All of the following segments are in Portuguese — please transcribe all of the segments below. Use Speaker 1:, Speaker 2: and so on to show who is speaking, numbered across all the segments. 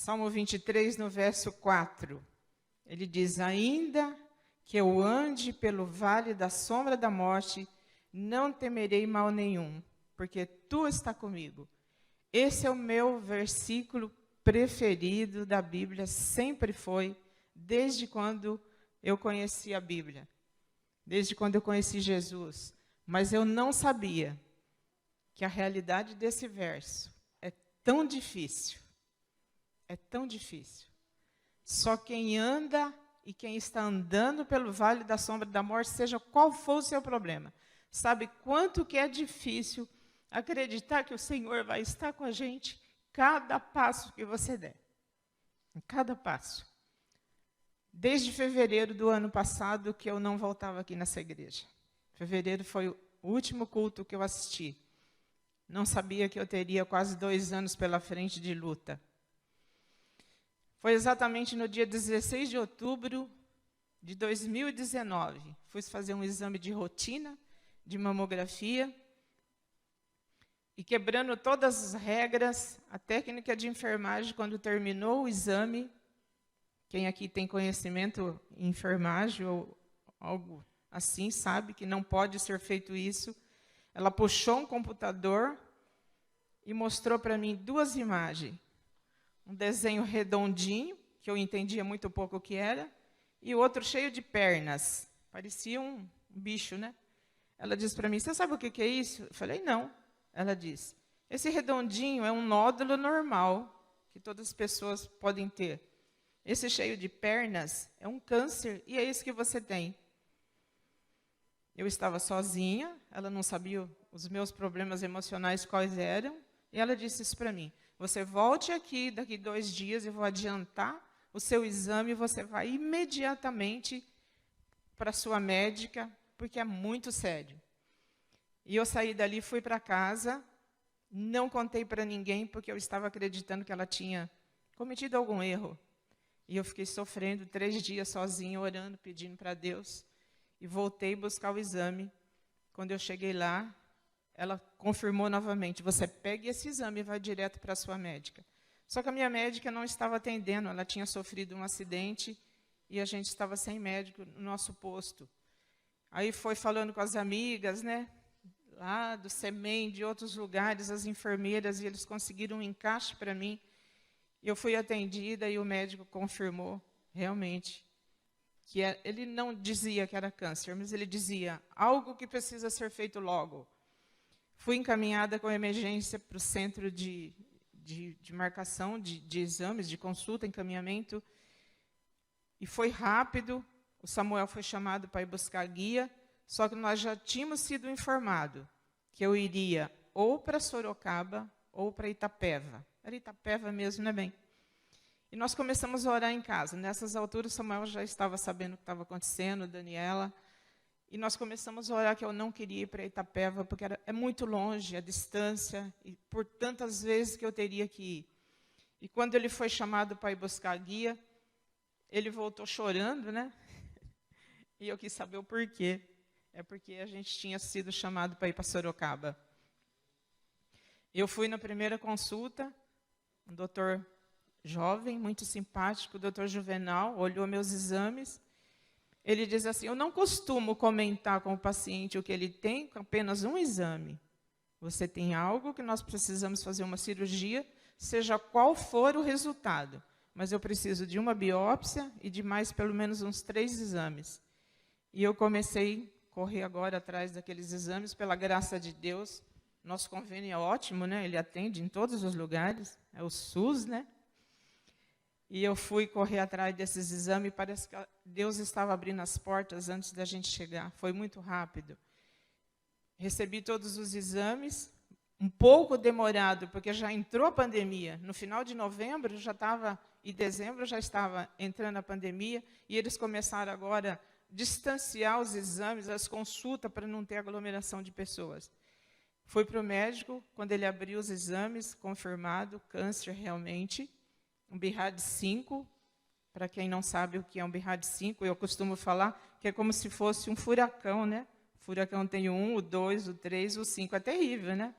Speaker 1: Salmo 23, no verso 4. Ele diz: ainda que eu ande pelo vale da sombra da morte, não temerei mal nenhum, porque tu está comigo. Esse é o meu versículo preferido da Bíblia, sempre foi, desde quando eu conheci a Bíblia, desde quando eu conheci Jesus. Mas eu não sabia que a realidade desse verso é tão difícil, é tão difícil. Só quem anda e quem está andando pelo vale da sombra da morte, seja qual for o seu problema, sabe quanto que é difícil acreditar que o Senhor vai estar com a gente cada passo que você der. Em cada passo. Desde fevereiro do ano passado que eu não voltava aqui nessa igreja. Fevereiro foi o último culto que eu assisti. Não sabia que eu teria quase 2 anos pela frente de luta. Foi exatamente no dia 16 de outubro de 2019. Fui fazer um exame de rotina, de mamografia, e quebrando todas as regras, a técnica de enfermagem, quando terminou o exame, quem aqui tem conhecimento em enfermagem ou algo assim, sabe que não pode ser feito isso. Ela puxou um computador e mostrou para mim 2 imagens. Um desenho redondinho, que eu entendia muito pouco o que era, e outro cheio de pernas. Parecia um bicho, né? Ela disse para mim: você sabe o que é isso? Eu falei: não. Ela disse: esse redondinho é um nódulo normal, que todas as pessoas podem ter. Esse cheio de pernas é um câncer, e é isso que você tem. Eu estava sozinha, ela não sabia os meus problemas emocionais quais eram, e ela disse isso para mim: você volte aqui daqui 2 dias, eu vou adiantar o seu exame, e você vai imediatamente para a sua médica, porque é muito sério. E eu saí dali, fui para casa, não contei para ninguém, porque eu estava acreditando que ela tinha cometido algum erro. E eu fiquei sofrendo 3 dias sozinha, orando, pedindo para Deus. E voltei buscar o exame. Quando eu cheguei lá, ela confirmou novamente: você pega esse exame e vai direto para a sua médica. Só que a minha médica não estava atendendo, ela tinha sofrido um acidente e a gente estava sem médico no nosso posto. Aí foi falando com as amigas, né, lá do SEMEN, de outros lugares, as enfermeiras, e eles conseguiram um encaixe para mim. Eu fui atendida e o médico confirmou, realmente, que ele não dizia que era câncer, mas ele dizia algo que precisa ser feito logo. Fui encaminhada com emergência para o centro de marcação de exames, de consulta, encaminhamento. E foi rápido, o Samuel foi chamado para ir buscar guia, só que nós já tínhamos sido informados que eu iria ou para Sorocaba ou para Itapeva. Era Itapeva mesmo, né, bem? E nós começamos a orar em casa. Nessas alturas, Samuel já estava sabendo o que estava acontecendo, Daniela. E nós começamos a orar que eu não queria ir para Itapeva, porque é muito longe, a distância, e por tantas vezes que eu teria que ir. E quando ele foi chamado para ir buscar a guia, ele voltou chorando, né? E eu quis saber o porquê. É porque a gente tinha sido chamado para ir para Sorocaba. Eu fui na primeira consulta, um doutor jovem, muito simpático, o doutor Juvenal, olhou meus exames. Ele diz assim: eu não costumo comentar com o paciente o que ele tem com apenas um exame. Você tem algo que nós precisamos fazer uma cirurgia, seja qual for o resultado. Mas eu preciso de uma biópsia e de mais pelo menos uns 3 exames. E eu comecei a correr agora atrás daqueles exames, pela graça de Deus. Nosso convênio é ótimo, né? Ele atende em todos os lugares, é o SUS, né? E eu fui correr atrás desses exames, parece que Deus estava abrindo as portas antes da gente chegar. Foi muito rápido. Recebi todos os exames, um pouco demorado, porque já entrou a pandemia. No final de novembro já estava, e dezembro já estava entrando a pandemia, e eles começaram agora a distanciar os exames, as consultas, para não ter aglomeração de pessoas. Fui para o médico, quando ele abriu os exames, confirmado, câncer realmente, um BIRAD 5, para quem não sabe o que é um BIRAD 5, eu costumo falar que é como se fosse um furacão, né? O furacão tem o 1, o 2, o 3, o 5, é terrível, né?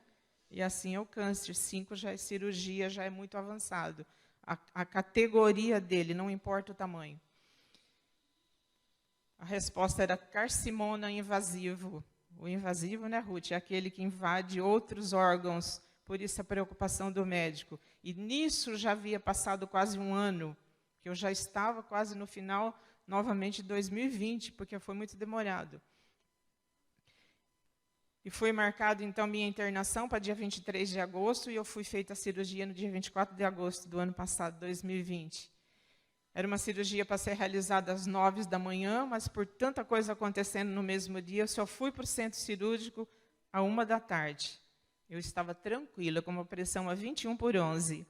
Speaker 1: E assim é o câncer, 5 já é cirurgia, já é muito avançado. a categoria dele, não importa o tamanho. A resposta era carcinoma invasivo. O invasivo, né, Ruth? É aquele que invade outros órgãos, por isso a preocupação do médico. E nisso já havia passado quase um ano, que eu já estava quase no final, novamente, de 2020, porque foi muito demorado. E foi marcado, então, minha internação para dia 23 de agosto, e eu fui feita a cirurgia no dia 24 de agosto do ano passado, 2020. Era uma cirurgia para ser realizada às 9 da manhã, mas por tanta coisa acontecendo no mesmo dia, eu só fui para o centro cirúrgico à 1 da tarde. Eu estava tranquila, com uma pressão a 21/11.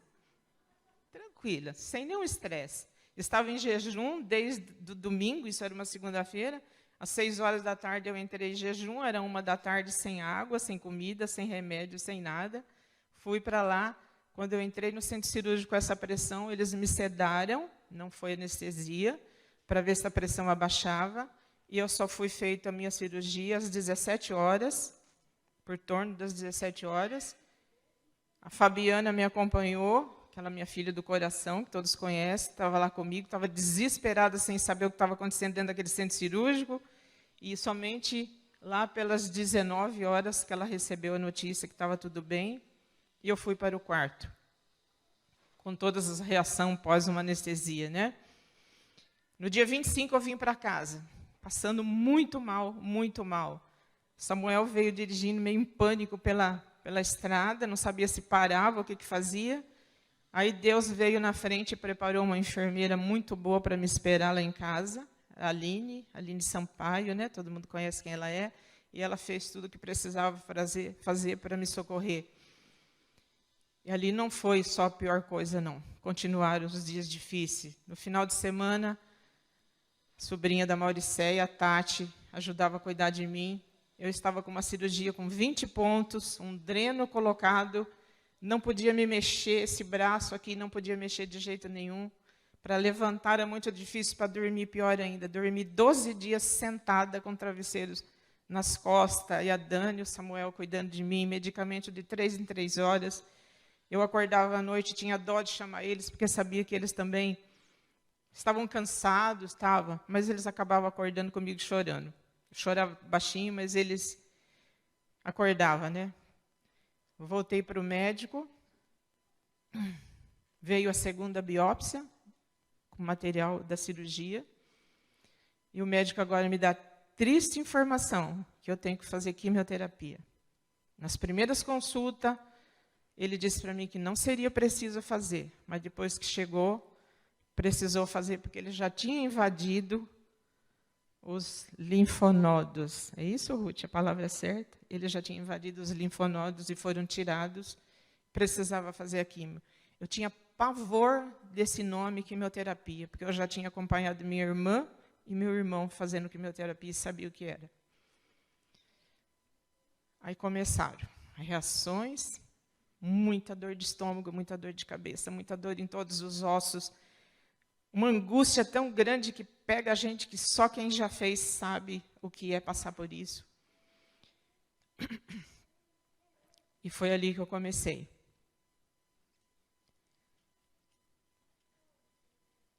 Speaker 1: Tranquila, sem nenhum estresse. Estava em jejum desde o domingo, isso era uma segunda-feira. Às 6 horas da tarde eu entrei em jejum, era 1 da tarde sem água, sem comida, sem remédio, sem nada. Fui para lá. Quando eu entrei no centro cirúrgico com essa pressão, eles me sedaram, não foi anestesia, para ver se a pressão abaixava. E eu só fui feita a minha cirurgia às 17 horas, por torno das 17 horas. A Fabiana me acompanhou, aquela minha filha do coração, que todos conhecem, estava lá comigo, estava desesperada sem saber o que estava acontecendo dentro daquele centro cirúrgico. E somente lá pelas 19 horas que ela recebeu a notícia que estava tudo bem, e eu fui para o quarto, com todas as reações pós uma anestesia, né? No dia 25 eu vim para casa, passando muito mal, muito mal. Samuel veio dirigindo meio em pânico pela estrada, não sabia se parava, o que fazia. Aí Deus veio na frente e preparou uma enfermeira muito boa para me esperar lá em casa, a Aline Sampaio, né? Todo mundo conhece quem ela é, e ela fez tudo o que precisava fazer para me socorrer. E ali não foi só a pior coisa, não. Continuaram os dias difíceis. No final de semana, a sobrinha da Mauricéia, a Tati, ajudava a cuidar de mim. Eu estava com uma cirurgia com 20 pontos, um dreno colocado, não podia me mexer, esse braço aqui não podia mexer de jeito nenhum. Para levantar era muito difícil, para dormir pior ainda. Dormi 12 dias sentada com travesseiros nas costas, e a Dani, o Samuel cuidando de mim, medicamento de 3 em 3 horas. Eu acordava à noite, tinha dó de chamar eles, porque sabia que eles também estavam cansados, mas eles acabavam acordando comigo chorando. Eu chorava baixinho, mas eles acordavam, né? Eu voltei para o médico, veio a segunda biópsia, com material da cirurgia, e o médico agora me dá triste informação, que eu tenho que fazer quimioterapia. Nas primeiras consultas, ele disse para mim que não seria preciso fazer, mas depois que chegou, precisou fazer, porque ele já tinha invadido os linfonodos. É isso, Ruth? A palavra é certa? Ele já tinha invadido os linfonodos e foram tirados. Precisava fazer a quimio. Eu tinha pavor desse nome, quimioterapia, porque eu já tinha acompanhado minha irmã e meu irmão fazendo quimioterapia e sabia o que era. Aí começaram as reações, muita dor de estômago, muita dor de cabeça, muita dor em todos os ossos, uma angústia tão grande que pega a gente que só quem já fez sabe o que é passar por isso. E foi ali que eu comecei.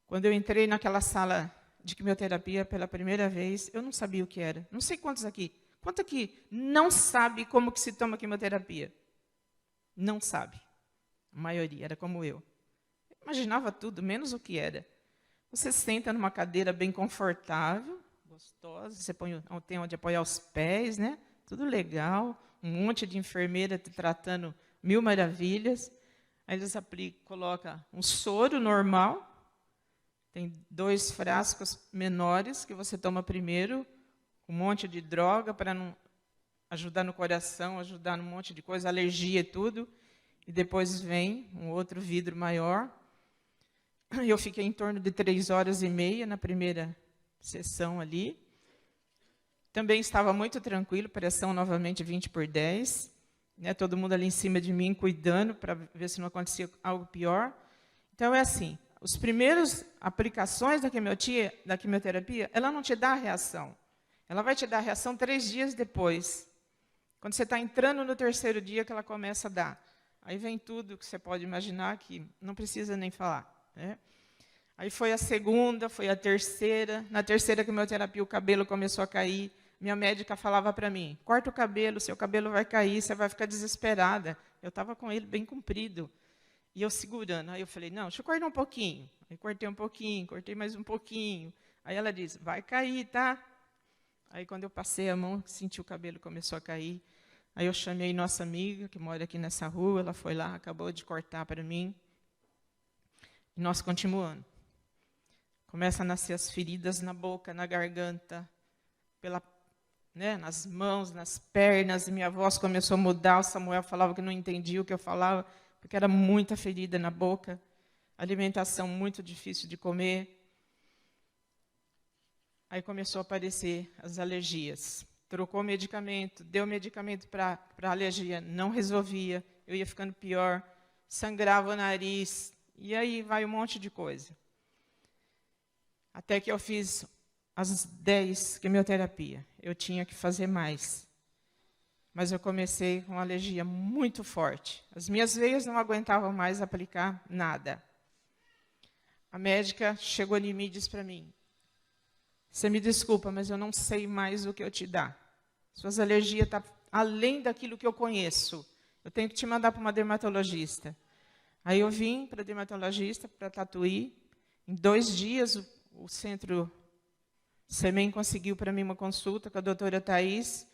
Speaker 1: Quando eu entrei naquela sala de quimioterapia pela primeira vez, eu não sabia o que era. Não sei quantos aqui. Quanto aqui não sabe como que se toma quimioterapia? Não sabe. A maioria era como eu. Imaginava tudo, menos o que era. Você senta numa cadeira bem confortável, gostosa, você tem onde apoiar os pés, né? Tudo legal, um monte de enfermeira te tratando mil maravilhas. Aí eles colocam um soro normal, tem 2 frascos menores que você toma primeiro, um monte de droga para não ajudar no coração, ajudar num monte de coisa, alergia e tudo. E depois vem um outro vidro maior. Eu fiquei em torno de 3 horas e meia na primeira sessão ali. Também estava muito tranquilo, pressão novamente 20/10. Né, todo mundo ali em cima de mim, cuidando, para ver se não acontecia algo pior. Então, é assim, as primeiras aplicações da quimioterapia, ela não te dá a reação. Ela vai te dar a reação 3 dias depois. Quando você está entrando no 3º dia, que ela começa a dar Aí vem tudo que você pode imaginar, que não precisa nem falar, né? Aí foi a segunda, foi a terceira. Na terceira quimioterapia, o cabelo começou a cair. Minha médica falava para mim, corta o cabelo, seu cabelo vai cair, você vai ficar desesperada. Eu estava com ele bem comprido. E eu segurando. Aí eu falei, não, deixa eu cortar um pouquinho. Aí cortei um pouquinho, cortei mais um pouquinho. Aí ela disse, vai cair, tá? Aí quando eu passei a mão, senti o cabelo começou a cair. Aí eu chamei nossa amiga, que mora aqui nessa rua, ela foi lá, acabou de cortar para mim. E nós continuamos. Começa a nascer as feridas na boca, na garganta, nas mãos, nas pernas. E minha voz começou a mudar. O Samuel falava que não entendia o que eu falava, porque era muita ferida na boca. Alimentação muito difícil de comer. Aí começou a aparecer as alergias. Trocou medicamento, deu medicamento para alergia, não resolvia. Eu ia ficando pior, sangrava o nariz. E aí vai um monte de coisa. Até que eu fiz as 10 quimioterapia. Eu tinha que fazer mais. Mas eu comecei com uma alergia muito forte. As minhas veias não aguentavam mais aplicar nada. A médica chegou em mim e disse para mim, você me desculpa, mas eu não sei mais o que eu te dar. Suas alergias estão além daquilo que eu conheço. Eu tenho que te mandar para uma dermatologista. Aí eu vim para a dermatologista, para Tatuí. Em 2 dias, o centro SEMEN conseguiu para mim uma consulta com a doutora Thais.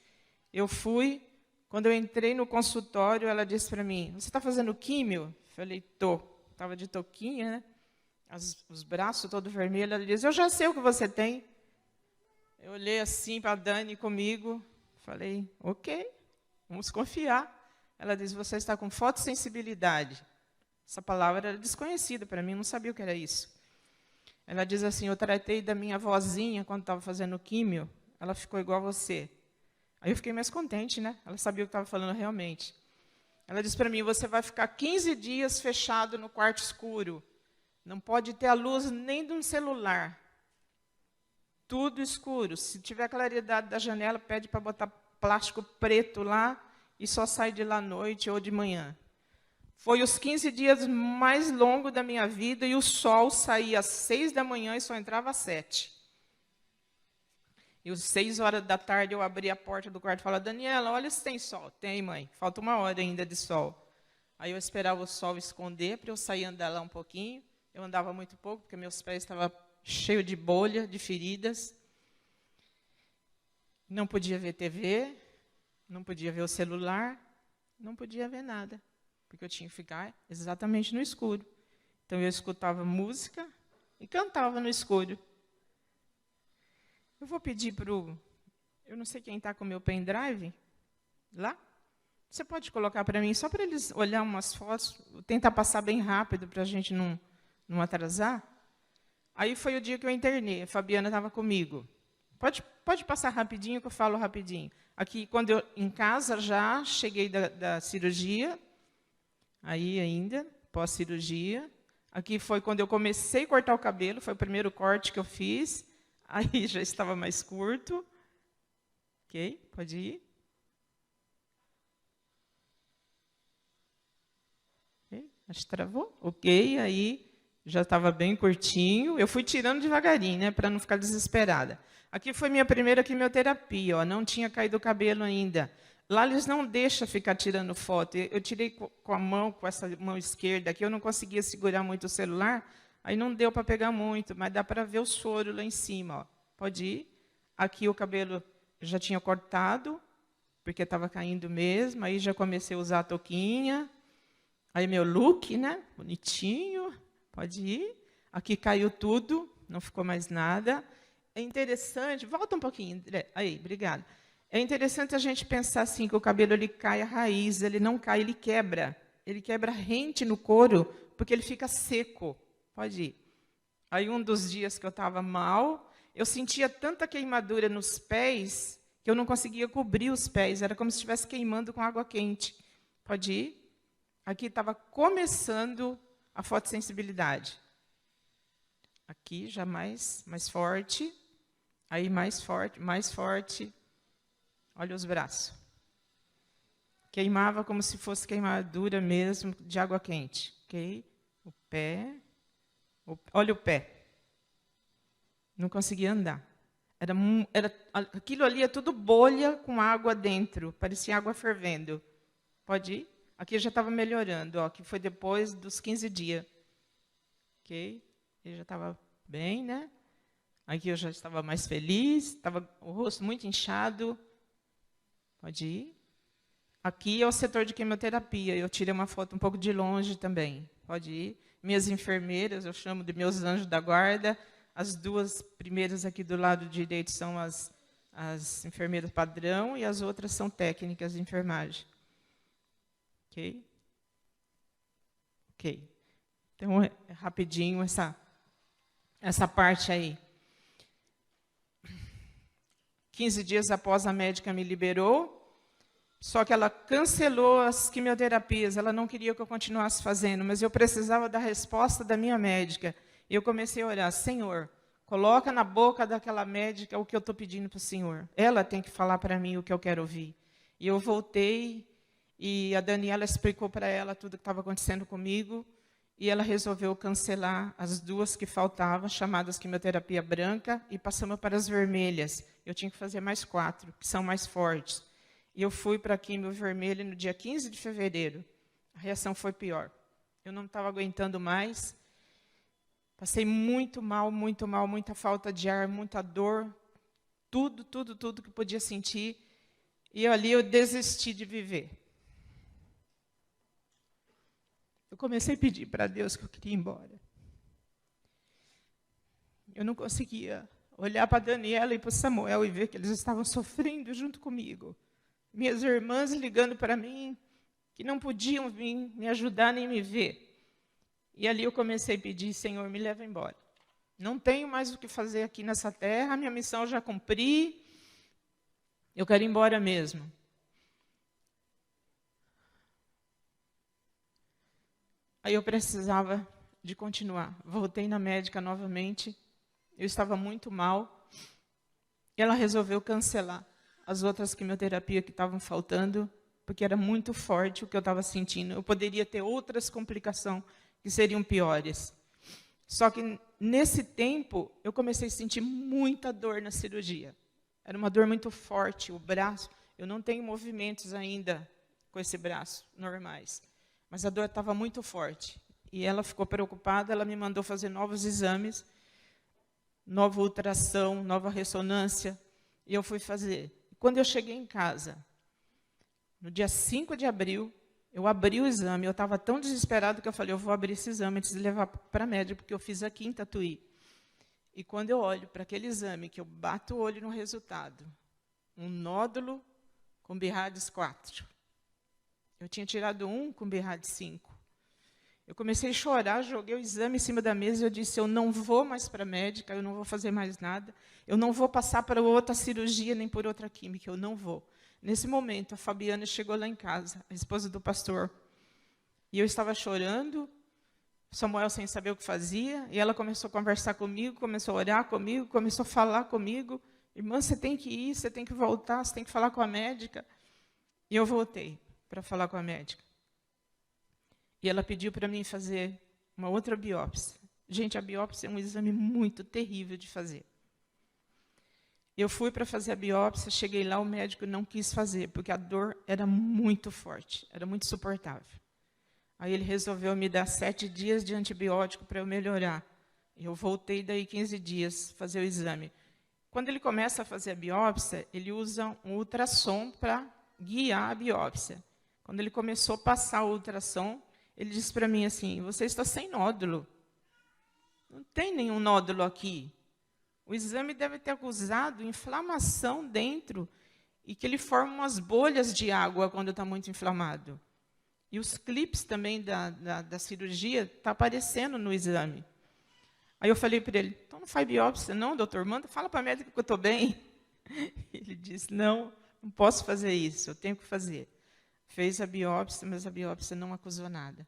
Speaker 1: Eu fui. Quando eu entrei no consultório, ela disse para mim, você está fazendo químio? Falei, estou. Estava de touquinha, né? Os braços todos vermelhos. Ela disse, eu já sei o que você tem. Eu olhei assim para a Dani comigo. Falei, ok, vamos confiar. Ela disse, você está com fotossensibilidade. Essa palavra era desconhecida para mim, não sabia o que era isso. Ela diz assim, eu tratei da minha vozinha quando estava fazendo químio, ela ficou igual a você. Aí eu fiquei mais contente, né? Ela sabia o que estava falando realmente. Ela disse para mim, você vai ficar 15 dias fechado no quarto escuro. Não pode ter a luz nem de um celular. Tudo escuro. Se tiver claridade da janela, pede para botar plástico preto lá e só sai de lá à noite ou de manhã. Foi os 15 dias mais longos da minha vida e o sol saía às 6 da manhã e só entrava às 7. E às 6 horas da tarde eu abri a porta do quarto e falava, Daniela, olha se tem sol. Tem, mãe. Falta 1 hora ainda de sol. Aí eu esperava o sol esconder para eu sair andar lá um pouquinho. Eu andava muito pouco, porque meus pés estavam cheios de bolha, de feridas. Não podia ver TV, não podia ver o celular, não podia ver nada, porque eu tinha que ficar exatamente no escuro. Então, eu escutava música e cantava no escuro. Eu vou pedir para o... Eu não sei quem está com o meu pendrive lá. Você pode colocar para mim, só para eles olhar umas fotos, tentar passar bem rápido para a gente não atrasar. Aí foi o dia que eu internei, a Fabiana estava comigo. Pode passar rapidinho, que eu falo rapidinho. Aqui, quando eu, em casa, já cheguei da cirurgia, aí ainda, pós-cirurgia. Aqui foi quando eu comecei a cortar o cabelo, foi o primeiro corte que eu fiz. Aí já estava mais curto. Ok, pode ir. Okay, acho que travou. Ok, aí já estava bem curtinho. Eu fui tirando devagarinho, né, para não ficar desesperada. Aqui foi minha primeira quimioterapia, ó, não tinha caído o cabelo ainda. Lá eles não deixam ficar tirando foto. Eu tirei com a mão, com essa mão esquerda aqui, eu não conseguia segurar muito o celular, aí não deu para pegar muito, mas dá para ver o soro lá em cima. Ó. Pode ir. Aqui o cabelo já tinha cortado, porque estava caindo mesmo, aí já comecei a usar a touquinha. Aí meu look, né? Bonitinho, pode ir. Aqui caiu tudo, não ficou mais nada. É interessante, volta um pouquinho, André. Aí, obrigada. É interessante a gente pensar assim, que o cabelo ele cai a raiz, ele não cai, ele quebra. Ele quebra rente no couro, porque ele fica seco. Pode ir. Aí, um dos dias que eu estava mal, eu sentia tanta queimadura nos pés, que eu não conseguia cobrir os pés. Era como se estivesse queimando com água quente. Pode ir. Aqui estava começando a fotossensibilidade. Aqui já mais forte. Aí mais forte, mais forte. Olha os braços. Queimava como se fosse queimadura mesmo de água quente. Ok? O pé. Olha o pé. Não conseguia andar. Aquilo ali é tudo bolha com água dentro. Parecia água fervendo. Pode ir? Aqui já estava melhorando, ó, que foi depois dos 15 dias. Ok? Ele já estava bem, né? Aqui eu já estava mais feliz, estava o rosto muito inchado. Pode ir? Aqui é o setor de quimioterapia. Eu tirei uma foto um pouco de longe também. Pode ir? Minhas enfermeiras, eu chamo de meus anjos da guarda. As duas primeiras aqui do lado direito são as enfermeiras padrão e as outras são técnicas de enfermagem. Ok? Ok. Então, rapidinho essa parte aí. 15 dias após a médica me liberou, só que ela cancelou as quimioterapias, ela não queria que eu continuasse fazendo, mas eu precisava da resposta da minha médica. E eu comecei a orar, Senhor, coloca na boca daquela médica o que eu estou pedindo para o Senhor. Ela tem que falar para mim o que eu quero ouvir. E eu voltei, e a Daniela explicou para ela tudo o que estava acontecendo comigo, e ela resolveu cancelar as duas que faltavam, chamadas quimioterapia branca, e passamos para as vermelhas. Eu tinha que fazer mais 4, que são mais fortes. E eu fui para a quimio vermelha no dia 15 de fevereiro. A reação foi pior. Eu não estava aguentando mais. Passei muito mal, muita falta de ar, muita dor. Tudo que podia sentir. E ali eu desisti de viver. Eu comecei a pedir para Deus que eu queria ir embora. Eu não conseguia olhar para a Daniela e para o Samuel e ver que eles estavam sofrendo junto comigo. Minhas irmãs ligando para mim, que não podiam vir me ajudar nem me ver. E ali eu comecei a pedir, Senhor, me leva embora. Não tenho mais o que fazer aqui nessa terra, a minha missão eu já cumpri, eu quero ir embora mesmo. Aí eu precisava de continuar. Voltei na médica novamente, eu estava muito mal, e ela resolveu cancelar as outras quimioterapias que estavam faltando, porque era muito forte o que eu estava sentindo. Eu poderia ter outras complicações que seriam piores. Só que, nesse tempo, eu comecei a sentir muita dor na cirurgia. Era uma dor muito forte, o braço. Eu não tenho movimentos ainda com esse braço normais. Mas a dor estava muito forte. E ela ficou preocupada, ela me mandou fazer novos exames, nova ultrassom, nova ressonância, e eu fui fazer. Quando eu cheguei em casa, no dia 5 de abril, eu abri o exame. Eu estava tão desesperado que eu falei, eu vou abrir esse exame antes de levar para a médica, porque eu fiz aqui em Tatuí. E quando eu olho para aquele exame, que eu bato o olho no resultado, um nódulo com BIRADS 4. Eu tinha tirado um com BIRADS 5. Eu comecei a chorar, joguei o exame em cima da mesa e eu disse, eu não vou mais para a médica, eu não vou fazer mais nada, eu não vou passar para outra cirurgia nem por outra química, eu não vou. Nesse momento, a Fabiana chegou lá em casa, a esposa do pastor, e eu estava chorando, Samuel sem saber o que fazia, e ela começou a conversar comigo, começou a orar comigo, começou a falar comigo, irmã, você tem que ir, você tem que voltar, você tem que falar com a médica. E eu voltei para falar com a médica. E ela pediu para mim fazer uma outra biópsia. Gente, a biópsia é um exame muito terrível de fazer. Eu fui para fazer a biópsia, cheguei lá, o médico não quis fazer, porque a dor era muito forte, era muito insuportável. Aí ele resolveu me dar 7 dias de antibiótico para eu melhorar. Eu voltei daí 15 dias fazer o exame. Quando ele começa a fazer a biópsia, ele usa um ultrassom para guiar a biópsia. Quando ele começou a passar o ultrassom, ele disse para mim assim, você está sem nódulo. Não tem nenhum nódulo aqui. O exame deve ter acusado inflamação dentro e que ele forma umas bolhas de água quando está muito inflamado. E os clipes também da cirurgia estão aparecendo no exame. Aí eu falei para ele, então não faz biópsia não, doutor? Manda, fala para a médica que eu estou bem. Ele disse, não posso fazer isso, eu tenho que fazer. Fez a biópsia, mas a biópsia não acusou nada.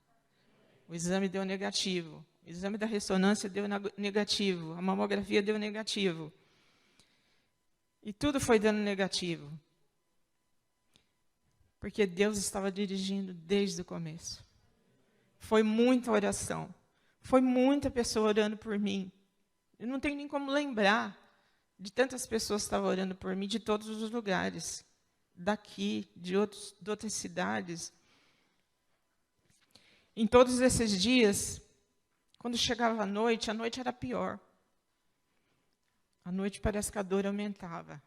Speaker 1: O exame deu negativo. O exame da ressonância deu negativo. A mamografia deu negativo. E tudo foi dando negativo. porque Deus estava dirigindo desde o começo. Foi muita oração. Foi muita pessoa orando por mim. Eu não tenho nem como lembrar de tantas pessoas que estavam orando por mim, de todos os lugares. Daqui, de outras cidades. Em todos esses dias, quando chegava a noite era pior. À noite parece que a dor aumentava.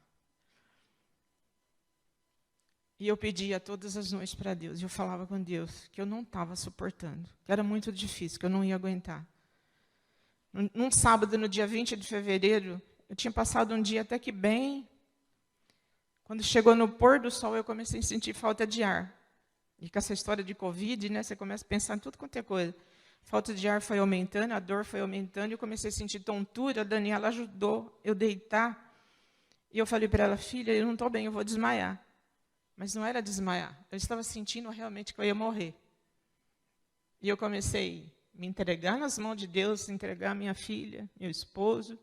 Speaker 1: E eu pedia todas as noites para Deus. E eu falava com Deus que eu não estava suportando. Que era muito difícil, que eu não ia aguentar. Num sábado, no dia 20 de fevereiro, eu tinha passado um dia até que bem. Quando chegou no pôr do sol, eu comecei a sentir falta de ar. E com essa história de Covid, né, você começa a pensar em tudo quanto é coisa. Falta de ar foi aumentando, a dor foi aumentando, e eu comecei a sentir tontura. A Daniela ajudou eu deitar. E eu falei para ela, filha, eu não estou bem, eu vou desmaiar. Mas não era desmaiar. Eu estava sentindo realmente que eu ia morrer. E eu comecei a me entregar nas mãos de Deus, entregar minha filha, meu esposo.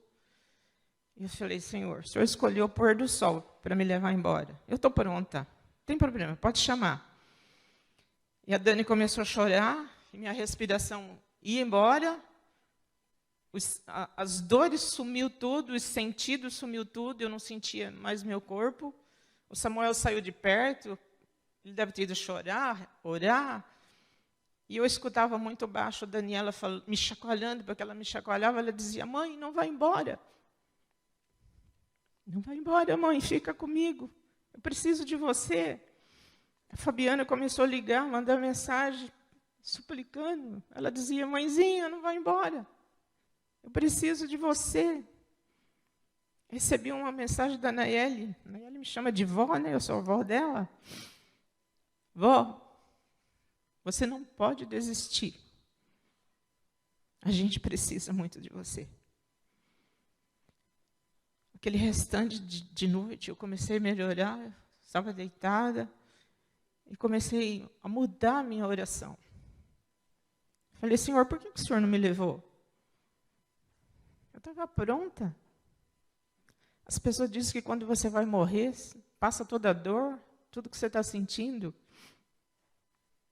Speaker 1: E eu falei, Senhor, o Senhor escolheu o pôr do sol para me levar embora. Eu estou pronta. Não tem problema, pode chamar. E a Dani começou a chorar, e minha respiração ia embora. As dores sumiu tudo, os sentidos sumiu tudo, eu não sentia mais meu corpo. O Samuel saiu de perto, ele deve ter ido chorar, orar. E eu escutava muito baixo a Daniela me chacoalhando, porque ela me chacoalhava, ela dizia, mãe, não vai embora. Não vai embora, mãe, fica comigo. Eu preciso de você. A Fabiana começou a ligar, mandar mensagem, suplicando. Ela dizia, mãezinha, não vai embora. Eu preciso de você. Recebi uma mensagem da Nayeli. A Nayeli me chama de vó, né? Eu sou a avó dela. Vó, você não pode desistir. A gente precisa muito de você. Aquele restante de noite, eu comecei a melhorar, estava deitada, e comecei a mudar a minha oração. Falei, Senhor, por que o Senhor não me levou? Eu estava pronta. As pessoas dizem que quando você vai morrer, passa toda a dor, tudo que você está sentindo.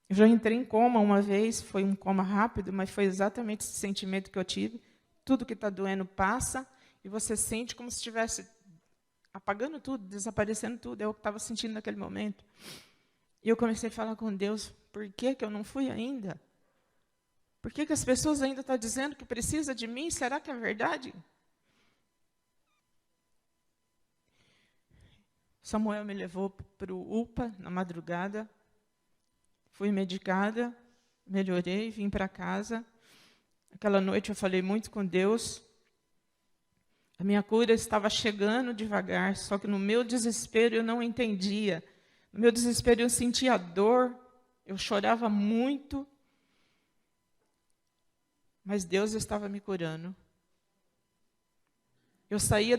Speaker 1: Eu já entrei em coma uma vez, foi um coma rápido, mas foi exatamente esse sentimento que eu tive. Tudo que está doendo passa, e você sente como se estivesse apagando tudo, desaparecendo tudo. É o que eu estava sentindo naquele momento. E eu comecei a falar com Deus, por que eu não fui ainda? Por que as pessoas ainda estão dizendo que precisa de mim? Será que é verdade? Samuel me levou para o UPA na madrugada. Fui medicada, melhorei, vim para casa. Aquela noite eu falei muito com Deus. A minha cura estava chegando devagar, só que no meu desespero eu não entendia. No meu desespero eu sentia dor, eu chorava muito. Mas Deus estava me curando. Eu saía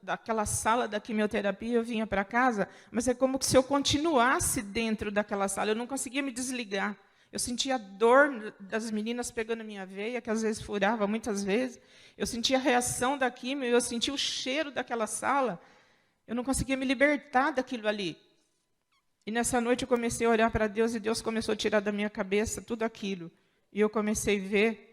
Speaker 1: daquela sala da quimioterapia, eu vinha para casa, mas é como se eu continuasse dentro daquela sala, eu não conseguia me desligar. Eu sentia a dor das meninas pegando minha veia, que às vezes furava, muitas vezes. Eu sentia a reação da quimio, eu sentia o cheiro daquela sala. Eu não conseguia me libertar daquilo ali. E nessa noite eu comecei a olhar para Deus, e Deus começou a tirar da minha cabeça tudo aquilo. E eu comecei a ver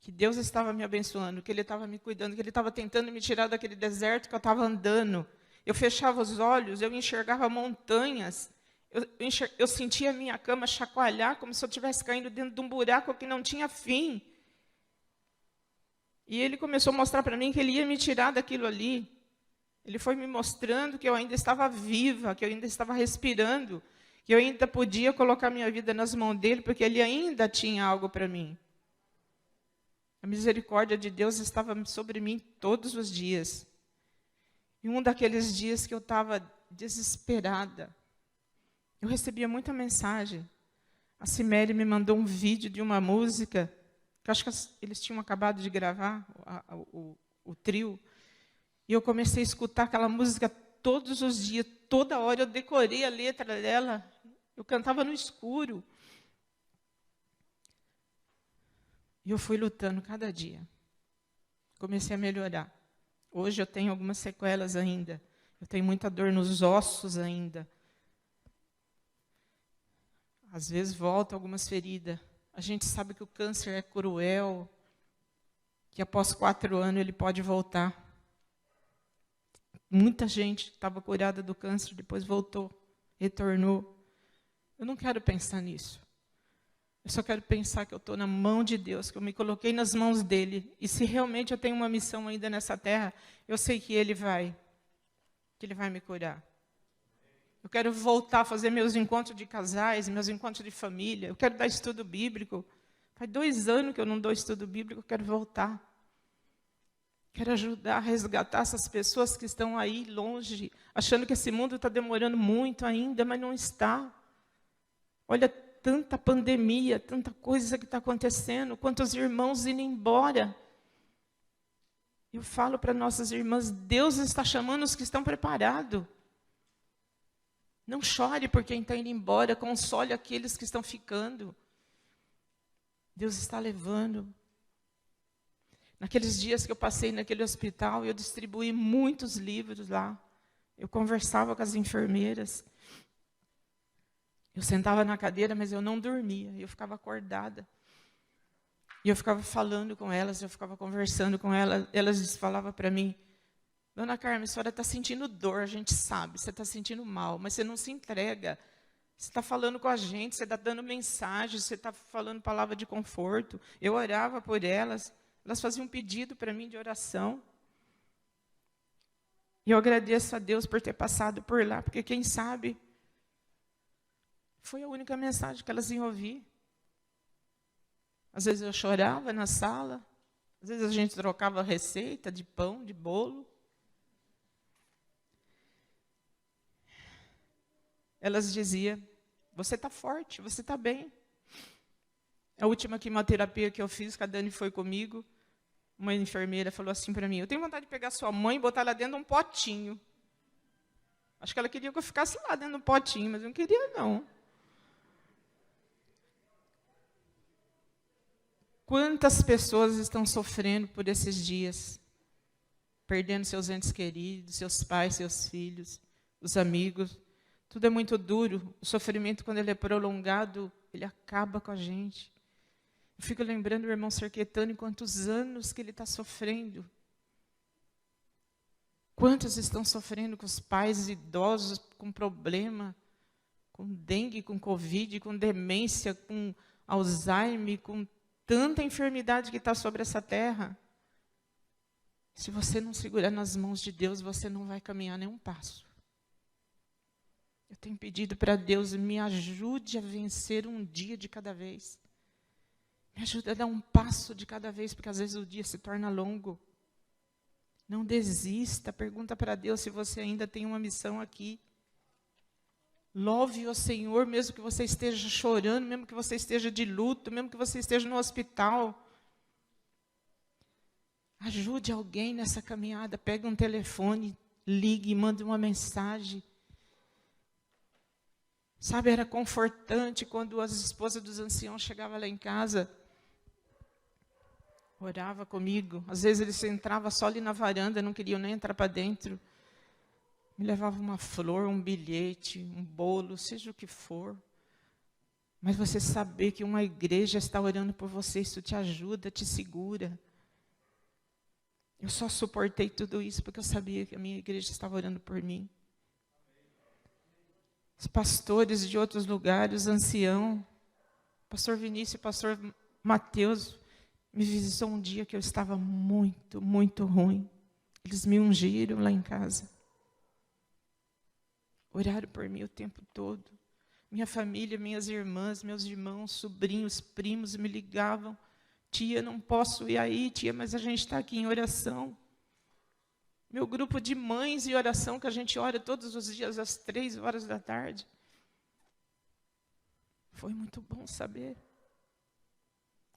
Speaker 1: que Deus estava me abençoando, que Ele estava me cuidando, que Ele estava tentando me tirar daquele deserto que eu estava andando. Eu fechava os olhos, eu enxergava montanhas, eu sentia a minha cama chacoalhar, como se eu estivesse caindo dentro de um buraco que não tinha fim. E Ele começou a mostrar para mim que Ele ia me tirar daquilo ali. Ele foi me mostrando que eu ainda estava viva, que eu ainda estava respirando, que eu ainda podia colocar minha vida nas mãos dEle, porque Ele ainda tinha algo para mim. A misericórdia de Deus estava sobre mim todos os dias. E um daqueles dias que eu estava desesperada, eu recebia muita mensagem. A Ciméria me mandou um vídeo de uma música, que eu acho que eles tinham acabado de gravar, o trio. E eu comecei a escutar aquela música todos os dias, toda hora. Eu decorei a letra dela, eu cantava no escuro. E eu fui lutando cada dia. Comecei a melhorar. Hoje eu tenho algumas sequelas ainda. Eu tenho muita dor nos ossos ainda. Às vezes voltam algumas feridas. A gente sabe que o câncer é cruel, que após 4 anos ele pode voltar. Muita gente estava curada do câncer, depois voltou, retornou. Eu não quero pensar nisso. Eu só quero pensar que eu estou na mão de Deus, que eu me coloquei nas mãos dEle. E se realmente eu tenho uma missão ainda nessa terra, eu sei que Ele vai me curar. Eu quero voltar a fazer meus encontros de casais, meus encontros de família. Eu quero dar estudo bíblico. Faz 2 anos que eu não dou estudo bíblico, eu quero voltar. Quero ajudar a resgatar essas pessoas que estão aí longe, achando que esse mundo está demorando muito ainda, mas não está. Olha, tanta pandemia, tanta coisa que está acontecendo, quantos irmãos indo embora. Eu falo para nossas irmãs, Deus está chamando os que estão preparados. Não chore por quem está indo embora, console aqueles que estão ficando. Deus está levando. Naqueles dias que eu passei naquele hospital, eu distribuí muitos livros lá. Eu conversava com as enfermeiras. Eu sentava na cadeira, mas eu não dormia. Eu ficava acordada. E eu ficava falando com elas, eu ficava conversando com elas. Elas falavam para mim, Dona Carmen, a senhora está sentindo dor, a gente sabe, você está sentindo mal, mas você não se entrega. Você está falando com a gente, você está dando mensagem, você está falando palavra de conforto. Eu orava por elas, elas faziam um pedido para mim de oração. E eu agradeço a Deus por ter passado por lá, porque quem sabe foi a única mensagem que elas iam ouvir. Às vezes eu chorava na sala, às vezes a gente trocava receita de pão, de bolo. Elas diziam, você está forte, você está bem. A última quimioterapia que eu fiz, que a Dani foi comigo, uma enfermeira falou assim para mim, eu tenho vontade de pegar sua mãe e botar ela dentro de um potinho. Acho que ela queria que eu ficasse lá dentro de um potinho, mas eu não queria não. Quantas pessoas estão sofrendo por esses dias? Perdendo seus entes queridos, seus pais, seus filhos, os amigos. Tudo é muito duro. O sofrimento, quando ele é prolongado, ele acaba com a gente. Eu fico lembrando do irmão Serquetano, quantos anos que ele está sofrendo. Quantos estão sofrendo com os pais idosos, com problema, com dengue, com covid, com demência, com Alzheimer, com tanta enfermidade que está sobre essa terra. Se você não segurar nas mãos de Deus, você não vai caminhar nenhum passo. Eu tenho pedido para Deus, me ajude a vencer um dia de cada vez. Me ajude a dar um passo de cada vez, porque às vezes o dia se torna longo. Não desista, pergunta para Deus se você ainda tem uma missão aqui. Louve o Senhor, mesmo que você esteja chorando, mesmo que você esteja de luto, mesmo que você esteja no hospital. Ajude alguém nessa caminhada, pegue um telefone, ligue, mande uma mensagem. Sabe, era confortante quando as esposas dos anciãos chegavam lá em casa, orava comigo. Às vezes eles entravam só ali na varanda, não queriam nem entrar para dentro. Me levava uma flor, um bilhete, um bolo, seja o que for. Mas você saber que uma igreja está orando por você, isso te ajuda, te segura. Eu só suportei tudo isso porque eu sabia que a minha igreja estava orando por mim. Os pastores de outros lugares, ancião, pastor Vinícius e pastor Mateus, me visitou um dia que eu estava muito, muito ruim. Eles me ungiram lá em casa. Oraram por mim o tempo todo. Minha família, minhas irmãs, meus irmãos, sobrinhos, primos me ligavam. Tia, não posso ir aí, tia, mas a gente está aqui em oração. Meu grupo de mães em oração, que a gente ora todos os dias às 3 horas da tarde. Foi muito bom saber.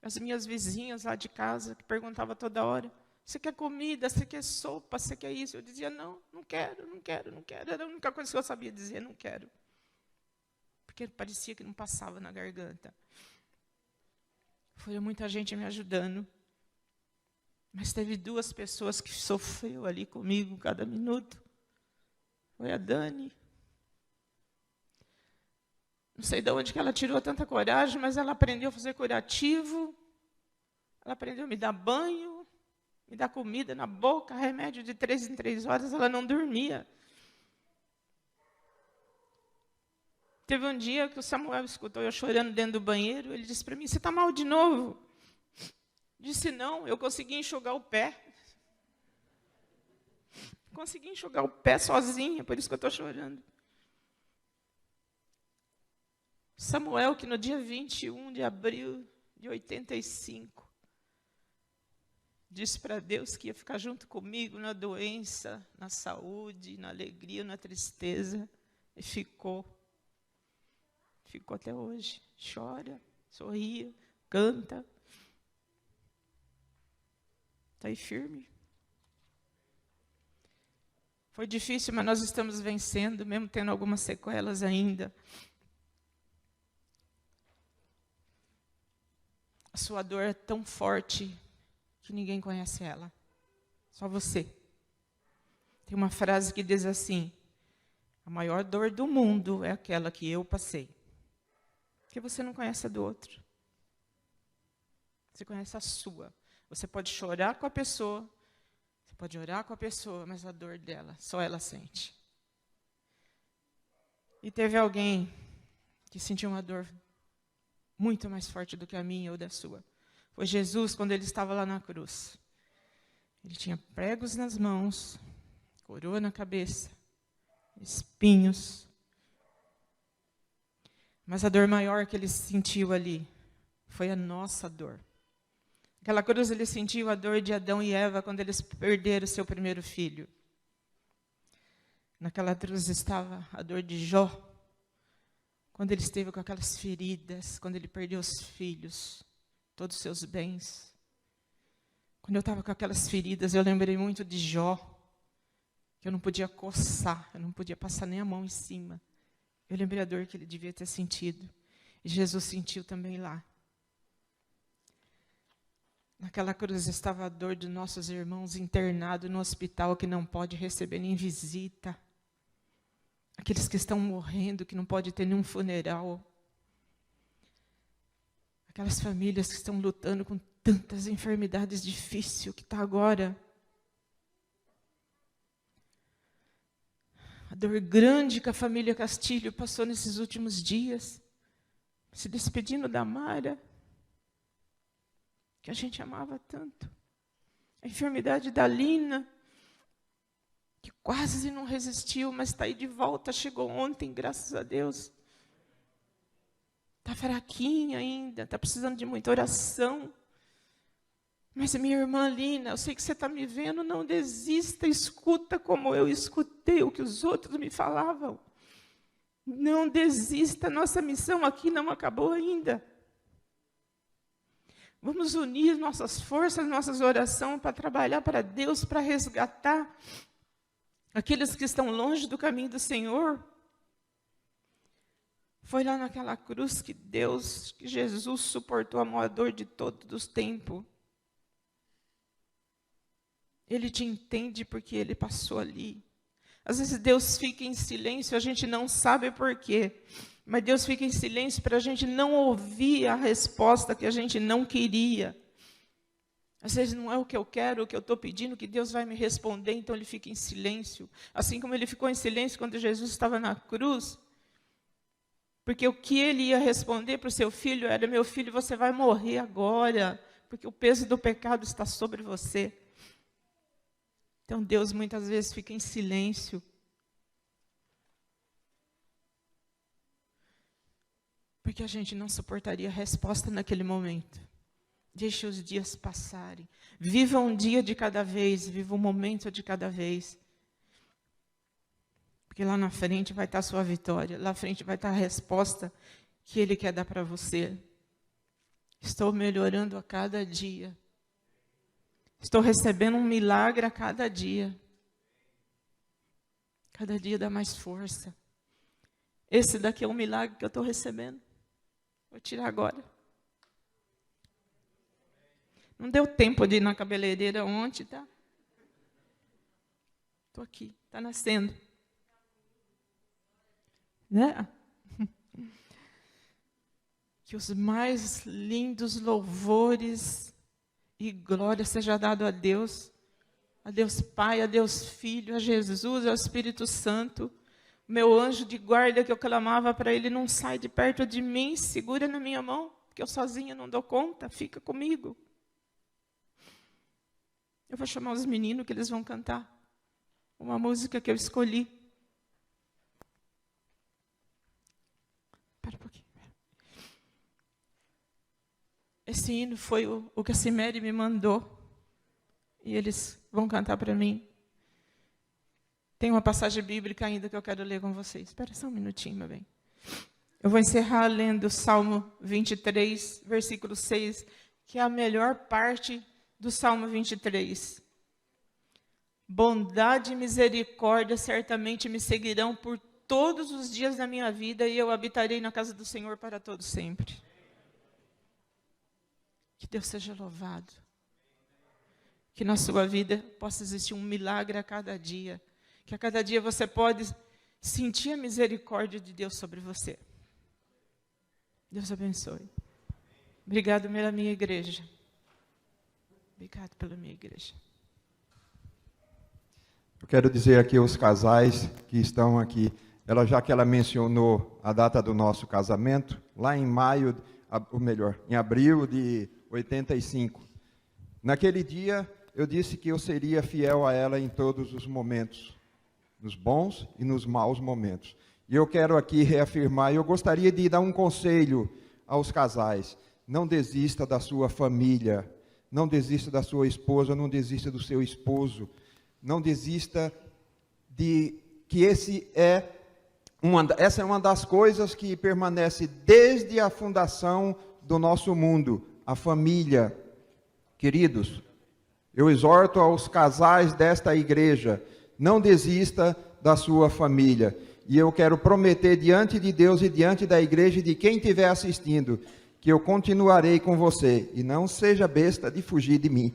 Speaker 1: As minhas vizinhas lá de casa, que perguntavam toda hora, você quer comida, você quer sopa, você quer isso? Eu dizia, não, não quero, não quero, não quero. Era a única coisa que eu sabia dizer, não quero. Porque parecia que não passava na garganta. Foi muita gente me ajudando. Mas teve 2 pessoas que sofreu ali comigo cada minuto. Foi a Dani. Não sei de onde que ela tirou tanta coragem, mas ela aprendeu a fazer curativo, ela aprendeu a me dar banho, me dar comida na boca, remédio de 3 em 3 horas, ela não dormia. Teve um dia que o Samuel escutou eu chorando dentro do banheiro, ele disse para mim, você está mal de novo? Disse, não, eu consegui enxugar o pé. Consegui enxugar o pé sozinha, por isso que eu estou chorando. Samuel, que no dia 21 de abril de 85, disse para Deus que ia ficar junto comigo na doença, na saúde, na alegria, na tristeza, e ficou. Ficou até hoje. Chora, sorria, canta. Está aí firme. Foi difícil, mas nós estamos vencendo, mesmo tendo algumas sequelas ainda. A sua dor é tão forte que ninguém conhece ela. Só você. Tem uma frase que diz assim, a maior dor do mundo é aquela que eu passei. Porque você não conhece a do outro. Você conhece a sua. Você pode chorar com a pessoa, você pode orar com a pessoa, mas a dor dela, só ela sente. E teve alguém que sentiu uma dor muito mais forte do que a minha ou da sua. Foi Jesus, quando ele estava lá na cruz. Ele tinha pregos nas mãos, coroa na cabeça, espinhos. Mas a dor maior que ele sentiu ali foi a nossa dor. Aquela cruz ele sentiu a dor de Adão e Eva quando eles perderam o seu primeiro filho. Naquela cruz estava a dor de Jó, quando ele esteve com aquelas feridas, quando ele perdeu os filhos, todos os seus bens. Quando eu estava com aquelas feridas, eu lembrei muito de Jó, que eu não podia coçar, eu não podia passar nem a mão em cima. Eu lembrei a dor que ele devia ter sentido. E Jesus sentiu também lá. Naquela cruz estava a dor de nossos irmãos internados no hospital, que não pode receber nem visita. Aqueles que estão morrendo, que não pode ter nenhum funeral. Aquelas famílias que estão lutando com tantas enfermidades difíceis, que está agora. A dor grande que a família Castilho passou nesses últimos dias, se despedindo da Mara, que a gente amava tanto. A enfermidade da Lina, que quase não resistiu, mas está aí de volta, chegou ontem, graças a Deus. Está fraquinha ainda, está precisando de muita oração. Mas minha irmã Lina, eu sei que você está me vendo, não desista, escuta como eu escutei o que os outros me falavam. Não desista, nossa missão aqui não acabou ainda. Vamos unir nossas forças, nossas orações para trabalhar para Deus, para resgatar aqueles que estão longe do caminho do Senhor. Foi lá naquela cruz que Jesus suportou a maior dor de todos os tempos. Ele te entende porque ele passou ali. Às vezes Deus fica em silêncio, a gente não sabe por quê. Mas Deus fica em silêncio para a gente não ouvir a resposta que a gente não queria. Às vezes não é o que eu quero, o que eu estou pedindo, que Deus vai me responder, então ele fica em silêncio. Assim como ele ficou em silêncio quando Jesus estava na cruz. Porque o que ele ia responder para o seu filho era, meu filho, você vai morrer agora, porque o peso do pecado está sobre você. Então Deus muitas vezes fica em silêncio. Porque a gente não suportaria a resposta naquele momento. Deixe os dias passarem. Viva um dia de cada vez, viva um momento de cada vez. Porque lá na frente vai estar a sua vitória, lá na frente vai estar a resposta que Ele quer dar para você. Estou melhorando a cada dia. Estou recebendo um milagre a cada dia. Cada dia dá mais força. Esse daqui é um milagre que eu estou recebendo. Vou tirar agora. Não deu tempo de ir na cabeleireira ontem, tá? Estou aqui, está nascendo. Né? que os mais lindos louvores e glória seja dado a Deus Pai, a Deus Filho, a Jesus, ao Espírito Santo. Meu anjo de guarda que eu clamava para ele, não sai de perto de mim, segura na minha mão, porque eu sozinha não dou conta, fica comigo. Eu vou chamar os meninos que eles vão cantar uma música que eu escolhi. Espera um pouquinho. Esse hino foi o que a Cimere me mandou. E eles vão cantar para mim. Tem uma passagem bíblica ainda que eu quero ler com vocês. Espera só um minutinho, meu bem. Eu vou encerrar lendo o Salmo 23, versículo 6, que é a melhor parte do Salmo 23. Bondade e misericórdia certamente me seguirão por todos os dias da minha vida, e eu habitarei na casa do Senhor para todo sempre. Que Deus seja louvado. Que na sua vida possa existir um milagre a cada dia. Que a cada dia você pode sentir a misericórdia de Deus sobre você. Deus abençoe. Obrigado pela minha igreja. Obrigado pela minha igreja.
Speaker 2: Eu quero dizer aqui aos casais que estão aqui, já que ela mencionou a data do nosso casamento, lá em maio, ou melhor, em abril de 85. Naquele dia, eu disse que eu seria fiel a ela em todos os momentos, nos bons e nos maus momentos. E eu quero aqui reafirmar, eu gostaria de dar um conselho aos casais. Não desista da sua família, não desista da sua esposa, não desista do seu esposo, não desista de que essa é uma das coisas que permanece desde a fundação do nosso mundo, a família. Queridos, eu exorto aos casais desta igreja, não desista da sua família. E eu quero prometer diante de Deus e diante da igreja e de quem estiver assistindo, que eu continuarei com você. E não seja besta de fugir de mim.